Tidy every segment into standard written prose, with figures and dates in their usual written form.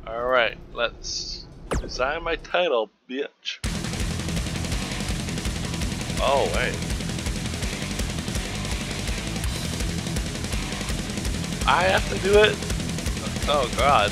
Alright, let's design my title, bitch. Oh, wait. I have to do it? Oh, God.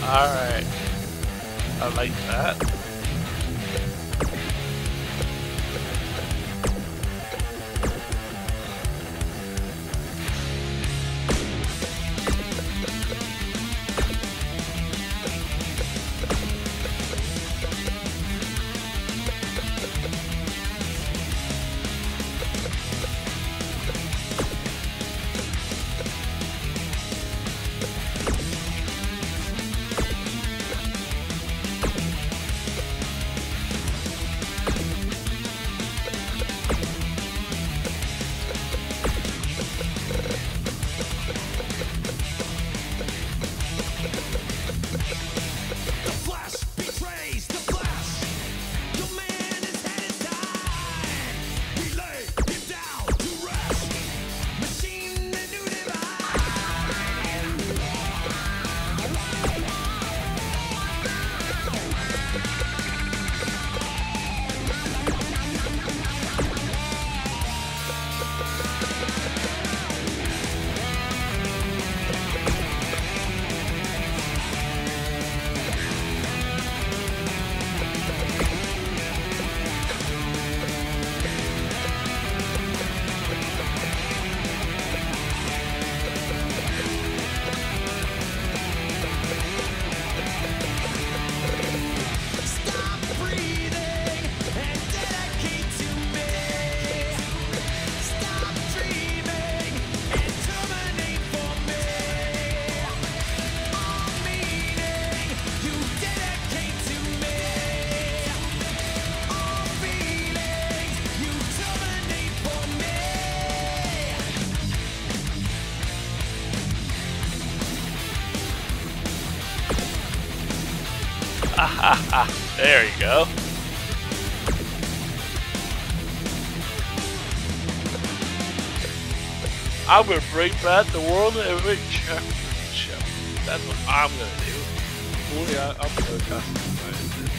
Alright. I like that. There you go. I'm gonna bring back the World Heavyweight Championship. That's what I'm gonna do. Boy, I'm gonna customize it.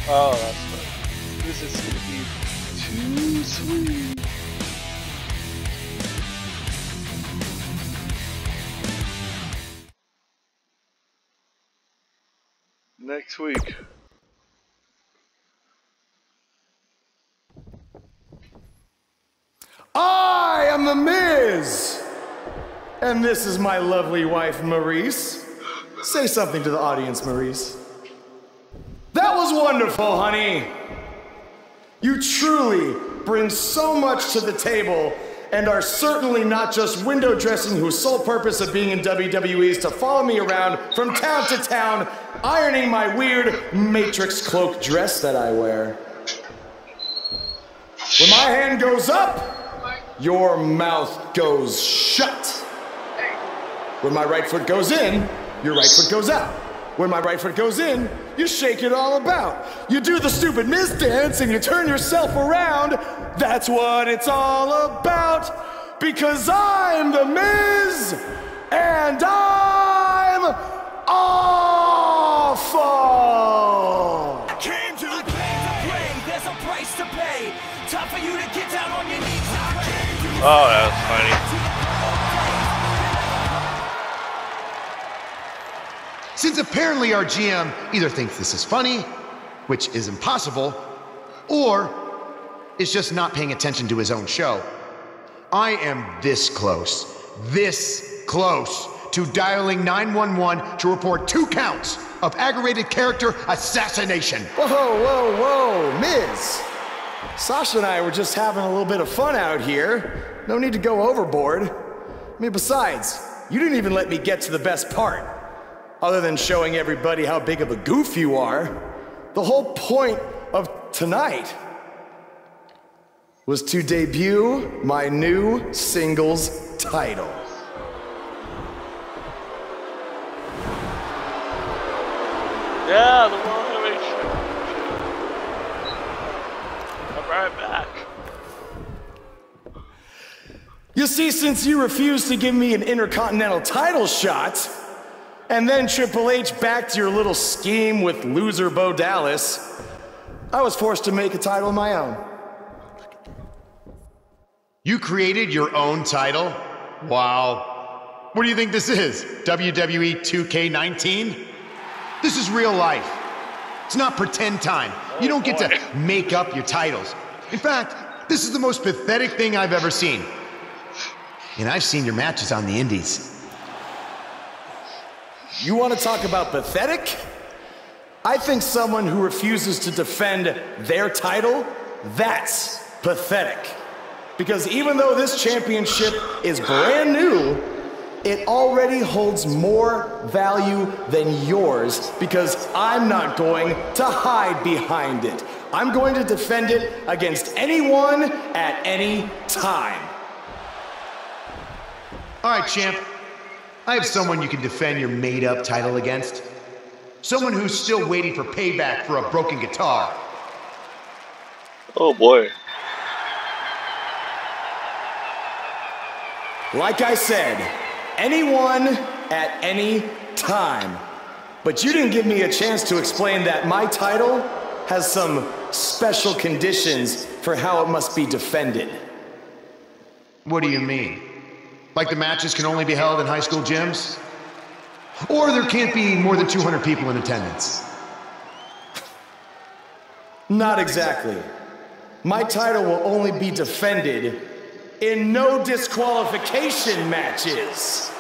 Oh, that's funny. This is gonna be too sweet. Next week. I am The Miz! And this is my lovely wife, Maurice. Say something to the audience, Maurice. That was wonderful, honey. You truly bring so much to the table and are certainly not just window dressing whose sole purpose of being in WWE is to follow me around from town to town, ironing my weird Matrix cloak dress that I wear. When my hand goes up, your mouth goes shut. When my right foot goes in, your right foot goes out. When my right foot goes in, you shake it all about. You do the stupid Miz dance and you turn yourself around. That's what it's all about. Because I'm The Miz and I'm awful. I came to play. There's a price to pay. Time for you to get down on your knees. Oh, that was funny. Since apparently our GM either thinks this is funny, which is impossible, or is just not paying attention to his own show, I am this close to dialing 911 to report 2 counts of aggravated character assassination. Whoa, Miz. Sasha and I were just having a little bit of fun out here. No need to go overboard. I mean, besides, you didn't even let me get to the best part. Other than showing everybody how big of a goof you are, the whole point of tonight was to debut my new singles title. Yeah, the World Heavyweight Championship. I'm right back. You see, since you refused to give me an Intercontinental title shot, and then Triple H backed your little scheme with loser Bo Dallas, I was forced to make a title of my own. You created your own title? Wow. What do you think this is? WWE 2K19? This is real life. It's not pretend time. You don't get to make up your titles. In fact, this is the most pathetic thing I've ever seen. And I've seen your matches on the indies. You want to talk about pathetic? I think someone who refuses to defend their title, that's pathetic. Because even though this championship is brand new, it already holds more value than yours because I'm not going to hide behind it. I'm going to defend it against anyone at any time. All right, champ. I have someone you can defend your made-up title against. Someone who's still waiting for payback for a broken guitar. Oh boy. Like I said, anyone at any time. But you didn't give me a chance to explain that my title has some special conditions for how it must be defended. What do you mean? Like the matches can only be held in high school gyms? Or there can't be more than 200 people in attendance? Not exactly. My title will only be defended in no disqualification matches.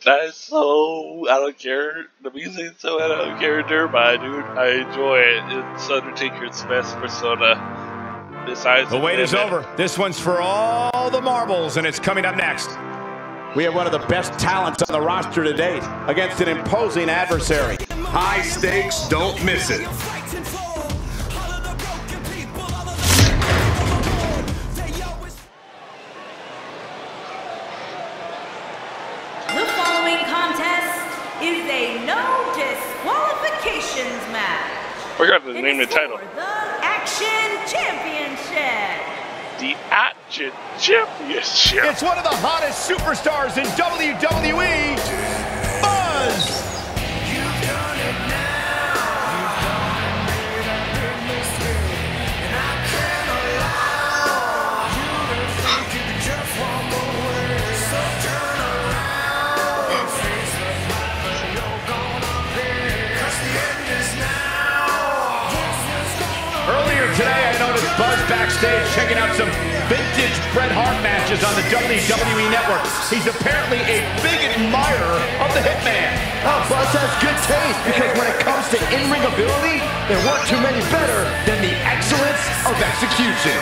That is so, I don't care. The music's so out of character, but I enjoy it. It's Undertaker's best persona. Besides the wait is over. This one's for all the marbles, and it's coming up next. We have one of the best talents on the roster to date against an imposing adversary. High stakes, don't miss it. The contest is a no disqualifications match. Forgot to It name is the title. for the Action Championship. The Action Championship. It's one of the hottest superstars in WWE, Buzz! Earlier today, I noticed Buzz backstage checking out some vintage Bret Hart matches on the WWE Network. He's apparently a big admirer of the Hitman. Oh, Buzz has good taste because when it comes to in-ring ability, there weren't too many better than the excellence of execution.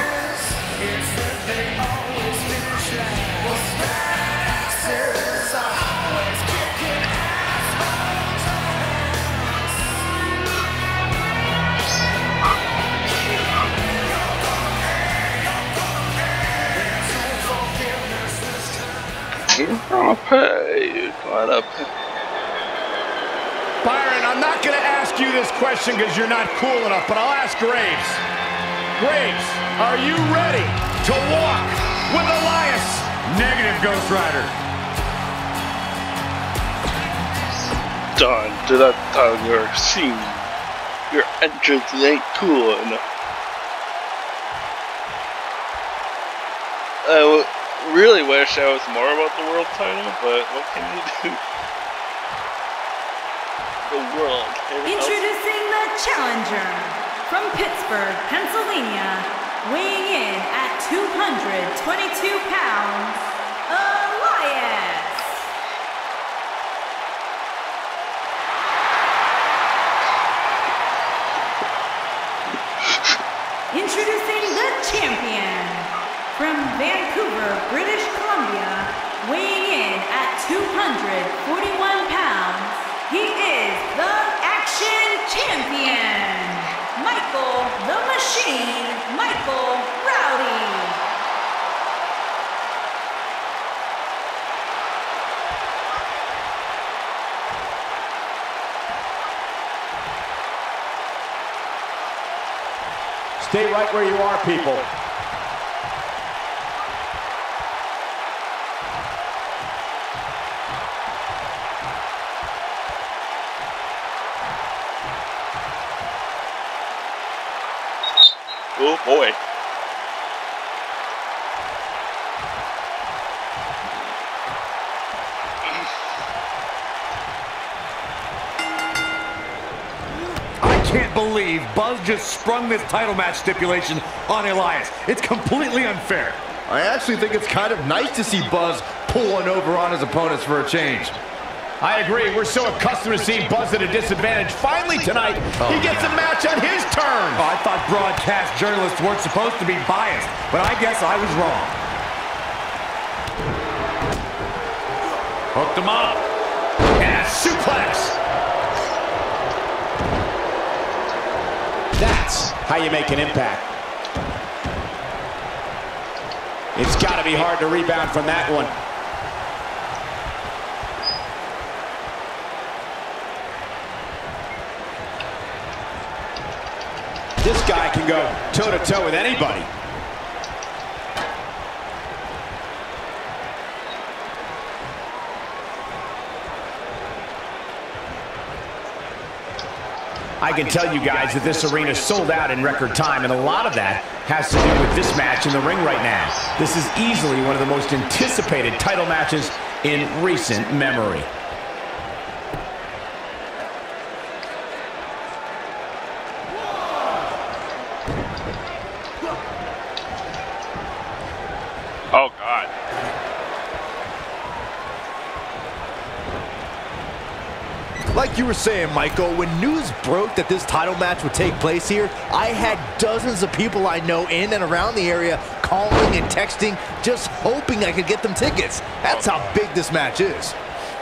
You're gonna pay. Byron, I'm not going to ask you this question because you're not cool enough, but I'll ask Graves. Graves, are you ready to walk with Elias? Negative, Ghost Rider. Done to that time your scene. Your entrance ain't cool enough. I really wish I was more about the world title, but what can you do? The world. Introducing the challenger from Pittsburgh, Pennsylvania, weighing in at 222 pounds, Elias. Introducing the champion from Vancouver, British Columbia, weighing in at 241 pounds, he is the Action Champion, Michael the Machine, Michael Rowdy. Stay right where you are, people. Oh boy. I can't believe Buzz just sprung this title match stipulation on Elias. It's completely unfair. I actually think it's kind of nice to see Buzz pull one over on his opponents for a change. I agree. We're so accustomed to seeing Buzz at a disadvantage. Finally tonight, he gets a match on his terms. Oh, I thought broadcast journalists weren't supposed to be biased, but I guess I was wrong. Hooked him up. And a suplex. That's how you make an impact. It's got to be hard to rebound from that one. This guy can go toe-to-toe with anybody. I can tell you guys that this arena sold out in record time, and a lot of that has to do with this match in the ring right now. This is easily one of the most anticipated title matches in recent memory. Oh God. Like you were saying, Michael, when news broke that this title match would take place here, I had dozens of people I know in and around the area calling and texting, just hoping I could get them tickets. That's how big this match is.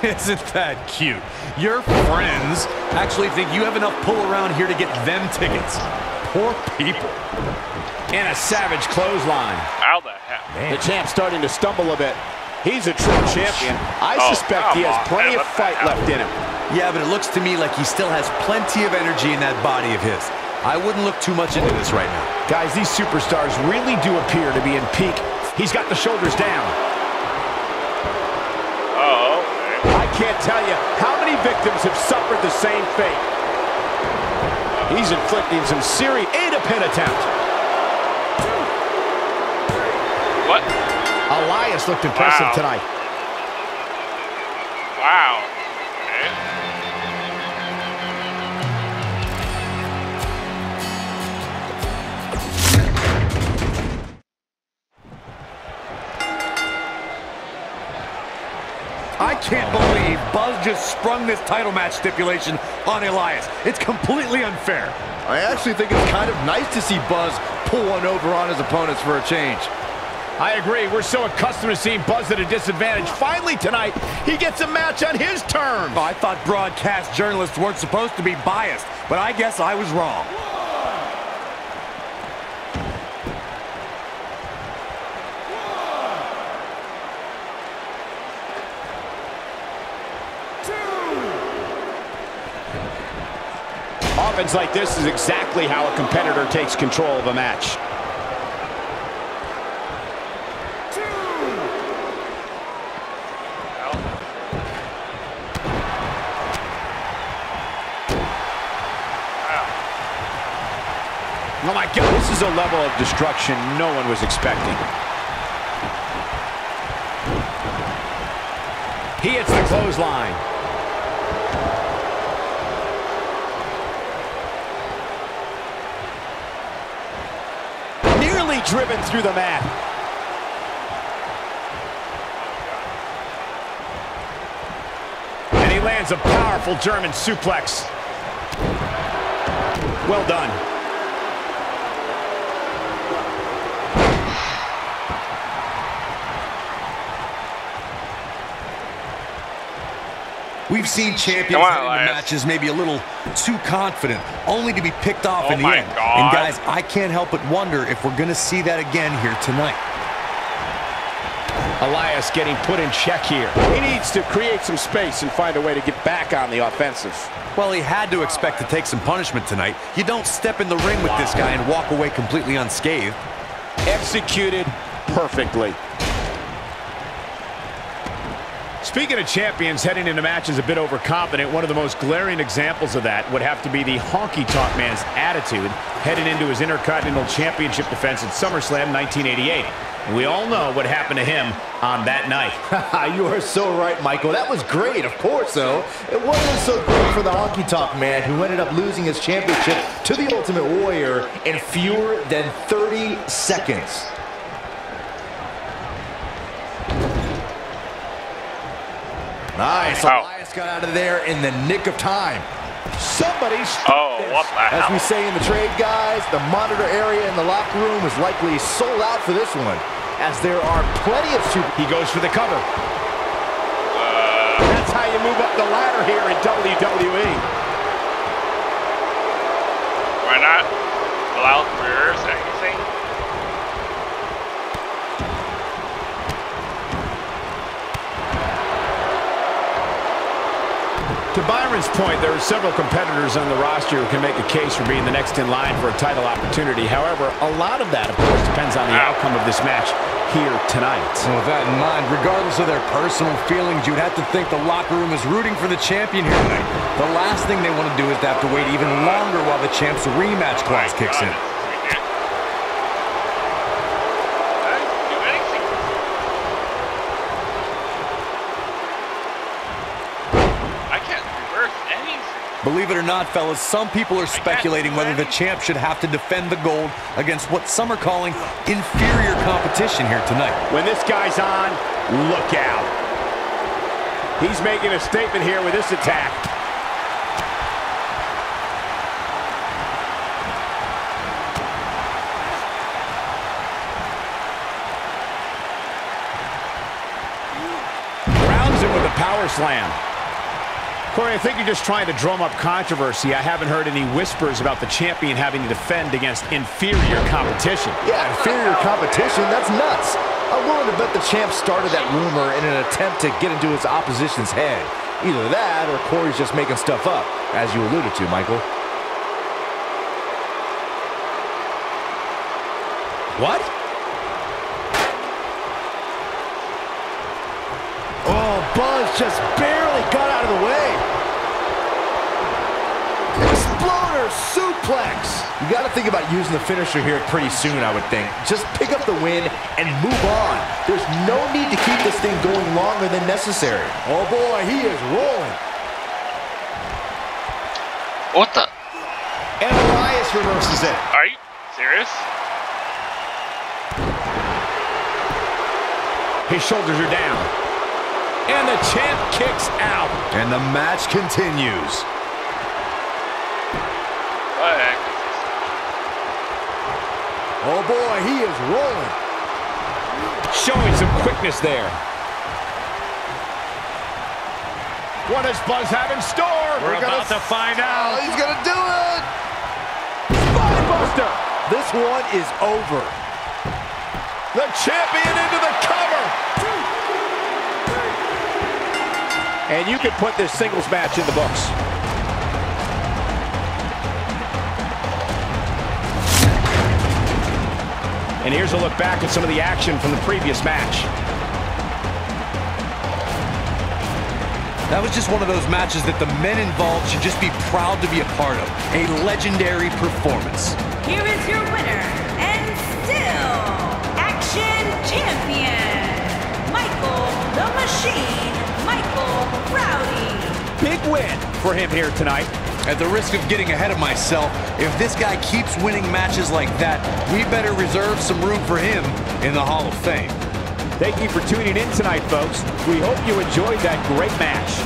Isn't that cute? Your friends actually think you have enough pull around here to get them tickets. Poor people. And a savage clothesline. How the heck? The champ's starting to stumble a bit. He's a true champion. I suspect he has plenty of fight left in him. Yeah, but it looks to me like he still has plenty of energy in that body of his. I wouldn't look too much into this right now. Guys, these superstars really do appear to be in peak. He's got the shoulders down. I can't tell you how many victims have suffered the same fate. He's inflicting some serious pin attempt. What? Elias looked impressive tonight. Wow. I can't believe Buzz just sprung this title match stipulation on Elias. It's completely unfair. I actually think it's kind of nice to see Buzz pull one over on his opponents for a change. I agree. We're so accustomed to seeing Buzz at a disadvantage. Finally tonight, he gets a match on his terms. Oh, I thought broadcast journalists weren't supposed to be biased, but I guess I was wrong. Offense like this is exactly how a competitor takes control of a match. Oh my God, this is a level of destruction no one was expecting. He hits the clothesline. Nearly driven through the mat. And he lands a powerful German suplex. Well done. We've seen champions in matches maybe a little too confident, only to be picked off in the end. And guys, I can't help but wonder if we're going to see that again here tonight. Elias getting put in check here. He needs to create some space and find a way to get back on the offensive. Well, he had to expect to take some punishment tonight. You don't step in the ring with this guy and walk away completely unscathed. Executed perfectly. Speaking of champions heading into matches a bit overconfident, one of the most glaring examples of that would have to be the honky-tonk man's attitude heading into his Intercontinental Championship defense at SummerSlam 1988. And we all know what happened to him on that night. You are so right, Michael. That was great, of course, though. It wasn't so great for the honky-tonk man who ended up losing his championship to the Ultimate Warrior in fewer than 30 seconds. Nice. Elias got out of there in the nick of time. Somebody's what the hell? As we say in the trade, guys, the monitor area in the locker room is likely sold out for this one, as there are plenty of super. He goes for the cover. That's how you move up the ladder here in WWE. Why not allow careers, anything? To Byron's point, there are several competitors on the roster who can make a case for being the next in line for a title opportunity. However, a lot of that, of course, depends on the outcome of this match here tonight. And with that in mind, regardless of their personal feelings, you'd have to think the locker room is rooting for the champion here tonight. The last thing they want to do is to have to wait even longer while the champ's rematch clause kicks in. Believe it or not, fellas, some people are speculating whether the champ should have to defend the gold against what some are calling inferior competition here tonight. When this guy's on, look out. He's making a statement here with this attack. Grounds him with a power slam. Corey, I think you're just trying to drum up controversy. I haven't heard any whispers about the champion having to defend against inferior competition. Yeah, inferior competition, that's nuts. I'm willing to bet the champ started that rumor in an attempt to get into his opposition's head. Either that or Corey's just making stuff up, as you alluded to, Michael. What? Oh, Buzz just barely got out of the way. Exploder suplex. You got to think about using the finisher here pretty soon, I would think. Just pick up the win and move on. There's no need to keep this thing going longer than necessary. Oh boy, he is rolling. What the? And Elias reverses it. Are you serious? His shoulders are down. And the champ kicks out. And the match continues. Oh boy, he is rolling. Showing some quickness there. What does Buzz have in store? We're about to find out. He's gonna do it. Spinebuster. This one is over. The champion into the cover. And you can put this singles match in the books. And here's a look back at some of the action from the previous match. That was just one of those matches that the men involved should just be proud to be a part of. A legendary performance. Here is your winner, and still Action Champion, Michael the Machine, Michael Rowdy. Big win for him here tonight. At the risk of getting ahead of myself, if this guy keeps winning matches like that, we better reserve some room for him in the Hall of Fame. Thank you for tuning in tonight, folks. We hope you enjoyed that great match.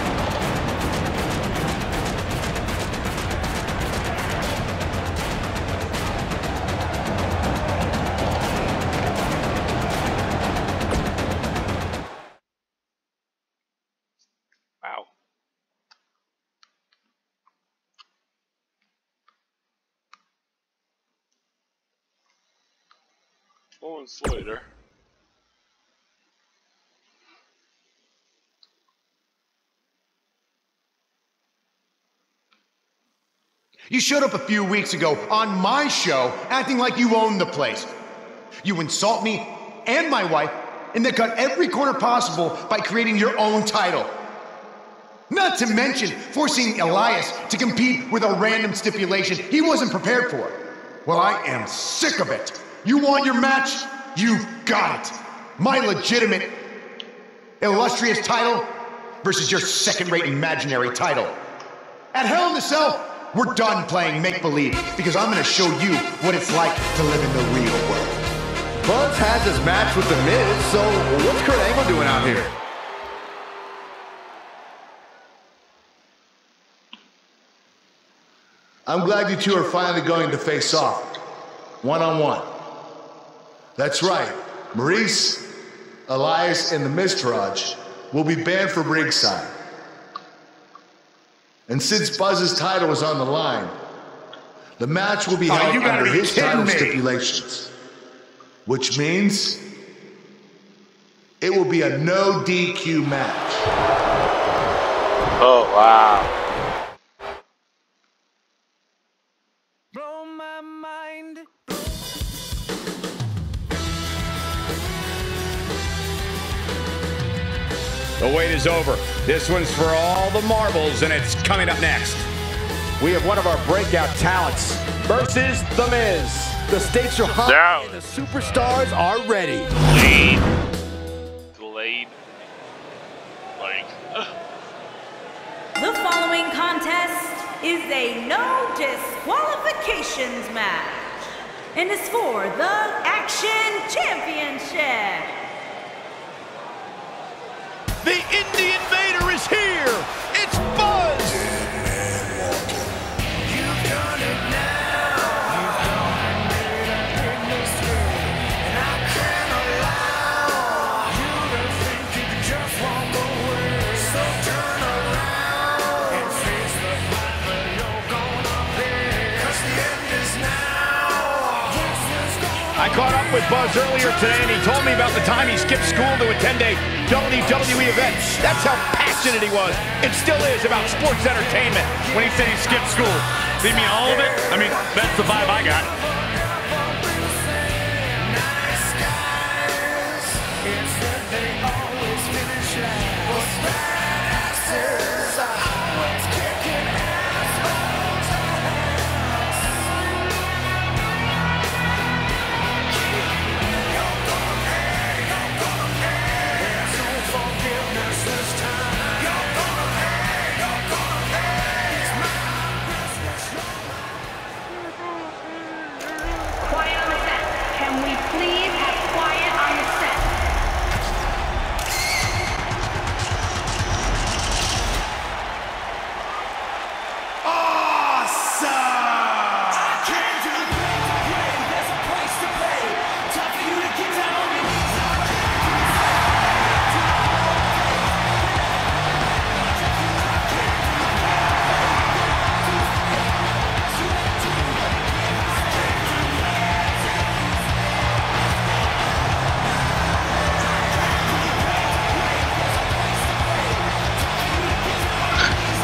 Wow. Oh, it's later. You showed up a few weeks ago on my show acting like you owned the place. You insult me and my wife and then cut every corner possible by creating your own title. Not to mention forcing Elias to compete with a random stipulation he wasn't prepared for. Well, I am sick of it. You want your match? You got it. My legitimate, illustrious title versus your second-rate imaginary title. At Hell in the Cell, we're done playing make-believe because I'm going to show you what it's like to live in the real world. Buzz has his match with The Miz, so what's Kurt Angle doing out here? I'm glad you two are finally going to face off, one-on-one. That's right, Maurice, Elias, and the Miztourage will be banned from ringside. And since Buzz's title is on the line, the match will be held under his title stipulations. Which means it will be a no DQ match. Oh, wow. Blow my mind. The wait is over. This one's for all the marbles, and it's coming up next. We have one of our breakout talents versus The Miz. The stakes are high, Down. and the superstars are ready. Delayed. Like. The following contest is a no disqualifications match and is for the Action Championship. The Indie Invader is here. It's Buzz. I caught up with Buzz earlier today, and he told me about the time he skipped school to attend a WWE event. That's how passionate he was, and still is, about sports entertainment. When he said he skipped school, did he mean all of it? I mean, that's the vibe I got.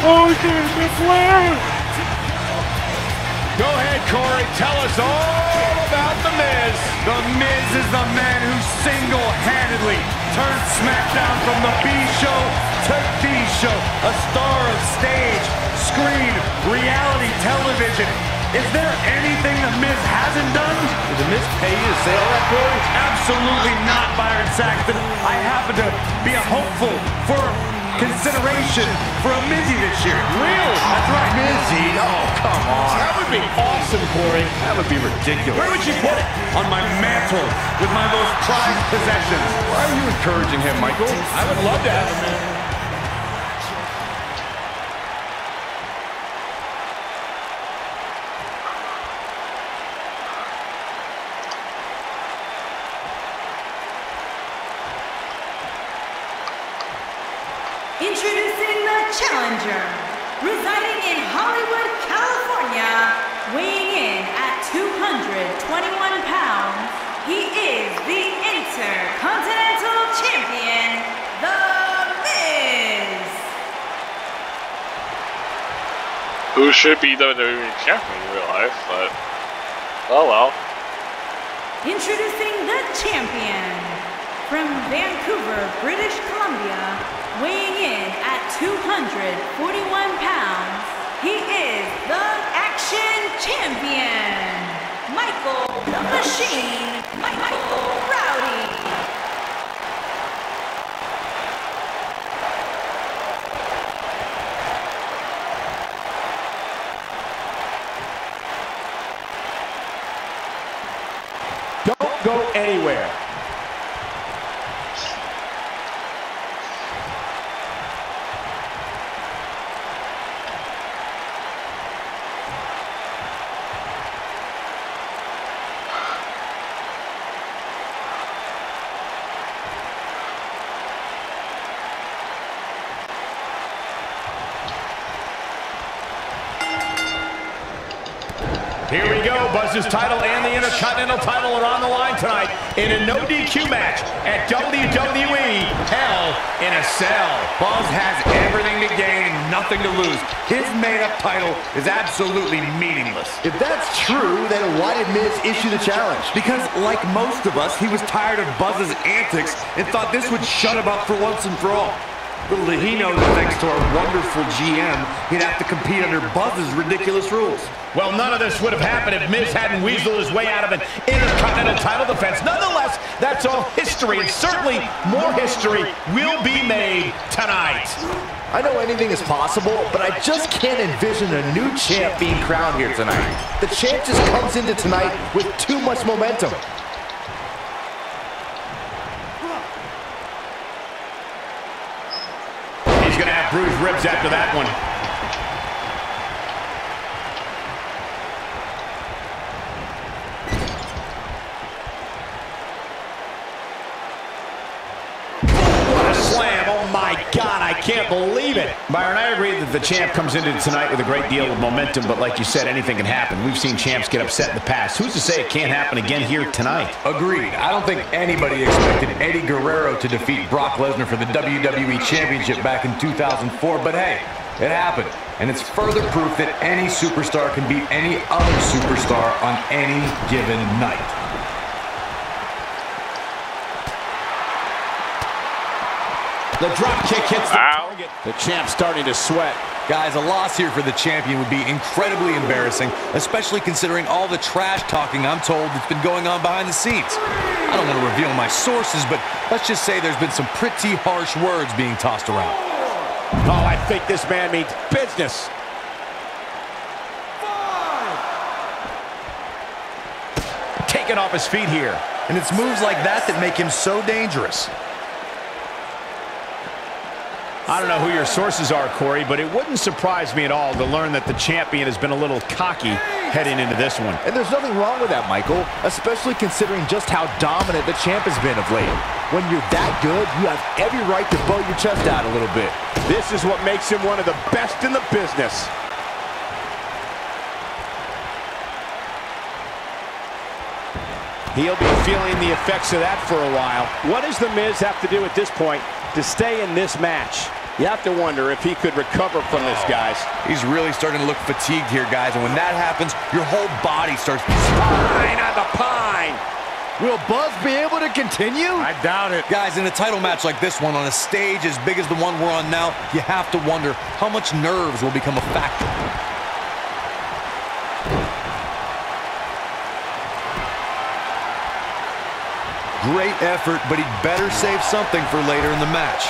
Oh, the flare! Go ahead, Corey. Tell us all about The Miz. The Miz is the man who single-handedly turned SmackDown from the B show to the show. A star of stage, screen, reality television. Is there anything The Miz hasn't done? Did The Miz pay you to say all that, Corey? Absolutely not, Byron Saxton. I happen to be a hopeful for consideration for a Mizzy this year. Really? That's right. Mizzy? Oh, come on. That would be awesome, Corey. That would be ridiculous. Where would you put it? On my mantle with my most prized possessions. Why are you encouraging him, Michael? I would love to have him in. Introducing the challenger, residing in Hollywood, California, weighing in at 221 pounds, he is the Intercontinental Champion, The Miz. Who should be WWE champion in real life, but oh well. Introducing the champion, from Vancouver, British Columbia, weighing in at 241 pounds, he is the Action Champion, Michael the Machine, Michael Rowdy. Don't go anywhere. Here we go. Buzz's title and the Intercontinental title are on the line tonight in a no DQ match at WWE Hell in a Cell. Buzz has everything to gain and nothing to lose. His made-up title is absolutely meaningless. If that's true, then why did Miz issue the challenge? Because, like most of us, he was tired of Buzz's antics and thought this would shut him up for once and for all. Little did he know that thanks to our wonderful GM, he'd have to compete under Buzz's ridiculous rules. Well, none of this would have happened if Miz hadn't weaseled his way out of an Intercontinental title defense. Nonetheless, that's all history, and certainly more history will be made tonight. I know anything is possible, but I just can't envision a new champ being crowned here tonight. The champ just comes into tonight with too much momentum. He's going to have bruised ribs after that one. What a slam. Oh, my God. I can't believe it. Byron, I agree that the champ comes into tonight with a great deal of momentum, but like you said, anything can happen. We've seen champs get upset in the past. Who's to say it can't happen again here tonight? Agreed. I don't think anybody expected Eddie Guerrero to defeat Brock Lesnar for the WWE Championship back in 2004, but hey, it happened. And it's further proof that any superstar can beat any other superstar on any given night. The drop kick hits the target. The champ's starting to sweat. Guys, a loss here for the champion would be incredibly embarrassing, especially considering all the trash talking I'm told that's been going on behind the scenes. I don't want to reveal my sources, but let's just say there's been some pretty harsh words being tossed around. Oh, I think this man means business. 5. Taken off his feet here. And it's moves like that that make him so dangerous. I don't know who your sources are, Corey, but it wouldn't surprise me at all to learn that the champion has been a little cocky heading into this one. And there's nothing wrong with that, Michael, especially considering just how dominant the champ has been of late. When you're that good, you have every right to bow your chest out a little bit. This is what makes him one of the best in the business. He'll be feeling the effects of that for a while. What does The Miz have to do at this point to stay in this match? You have to wonder if he could recover from this, guys. He's really starting to look fatigued here, guys, and when that happens, your whole body starts spine on the pine. Will Buzz be able to continue? I doubt it. Guys, in a title match like this one, on a stage as big as the one we're on now, you have to wonder how much nerves will become a factor. Great effort, but he'd better save something for later in the match.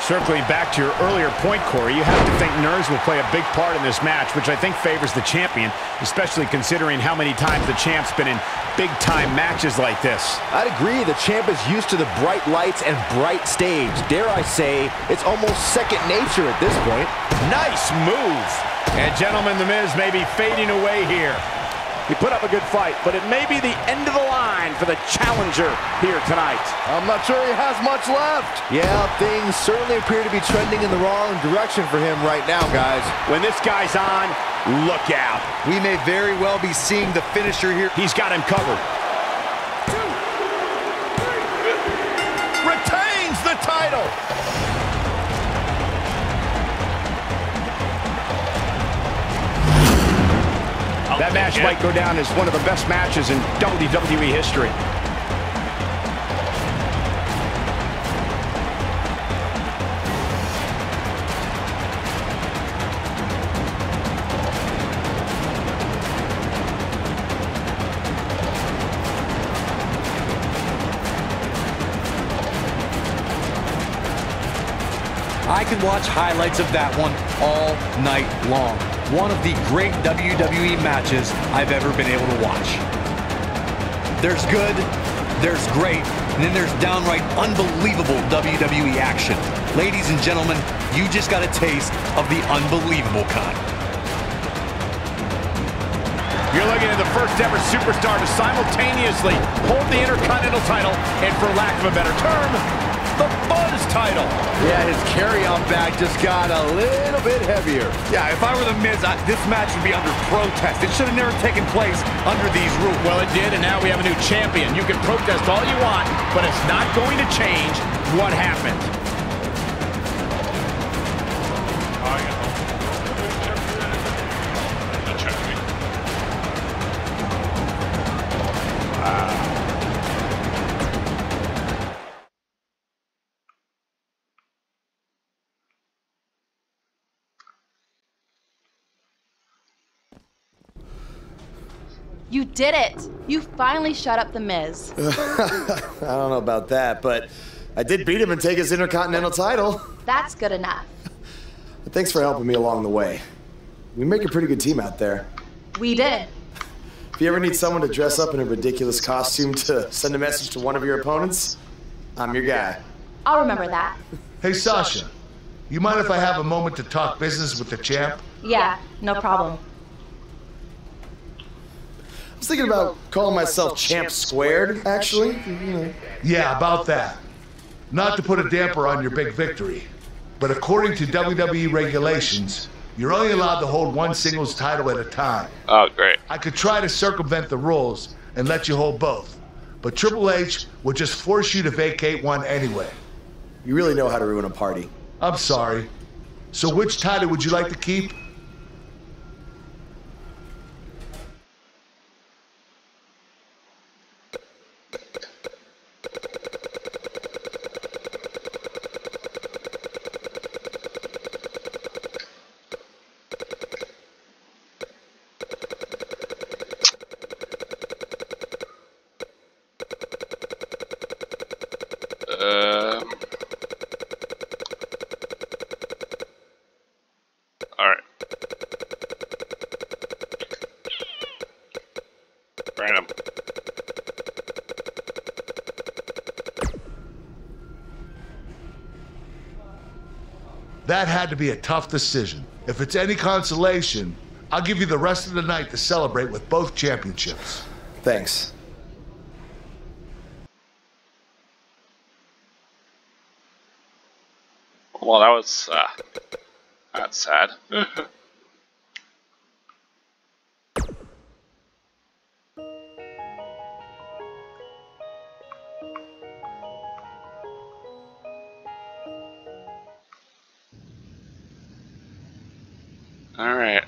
Circling back to your earlier point, Corey, you have to think nerves will play a big part in this match, which I think favors the champion, especially considering how many times the champ's been in big-time matches like this. I'd agree. The champ is used to the bright lights and bright stage. Dare I say, it's almost second nature at this point. Nice move. And gentlemen, The Miz may be fading away here. He put up a good fight, but it may be the end of the line for the challenger here tonight. I'm not sure he has much left. Yeah, things certainly appear to be trending in the wrong direction for him right now, guys. When this guy's on, look out. We may very well be seeing the finisher here. He's got him covered. 2, 3. Retains the title. That match might go down as one of the best matches in WWE history. I could watch highlights of that one all night long. One of the great WWE matches I've ever been able to watch. There's good, there's great, and then there's downright unbelievable WWE action. Ladies and gentlemen, you just got a taste of the unbelievable kind. You're looking at the first ever superstar to simultaneously hold the Intercontinental title and, for lack of a better term, the Buzz title. Yeah, his carry-on bag just got a little bit heavier. Yeah, if I were The Miz, this match would be under protest. It should have never taken place under these rules. Well, it did, and now we have a new champion. You can protest all you want, but it's not going to change what happened. You did it! You finally shut up The Miz. I don't know about that, but I did beat him and take his Intercontinental title. That's good enough. But thanks for helping me along the way. We make a pretty good team out there. We did. If you ever need someone to dress up in a ridiculous costume to send a message to one of your opponents, I'm your guy. I'll remember that. Hey, Sasha, you mind if I have a moment to talk business with the champ? Yeah, no problem. I was thinking about calling myself Champ Squared, actually. Yeah, about that. Not to put a damper on your big victory, but according to WWE regulations, you're only allowed to hold one singles title at a time. Oh, great. I could try to circumvent the rules and let you hold both, but Triple H would just force you to vacate one anyway. You really know how to ruin a party. I'm sorry. So which title would you like to keep? Alright. Random. That had to be a tough decision. If it's any consolation, I'll give you the rest of the night to celebrate with both championships. Thanks. Well, that was, that's sad. Alright.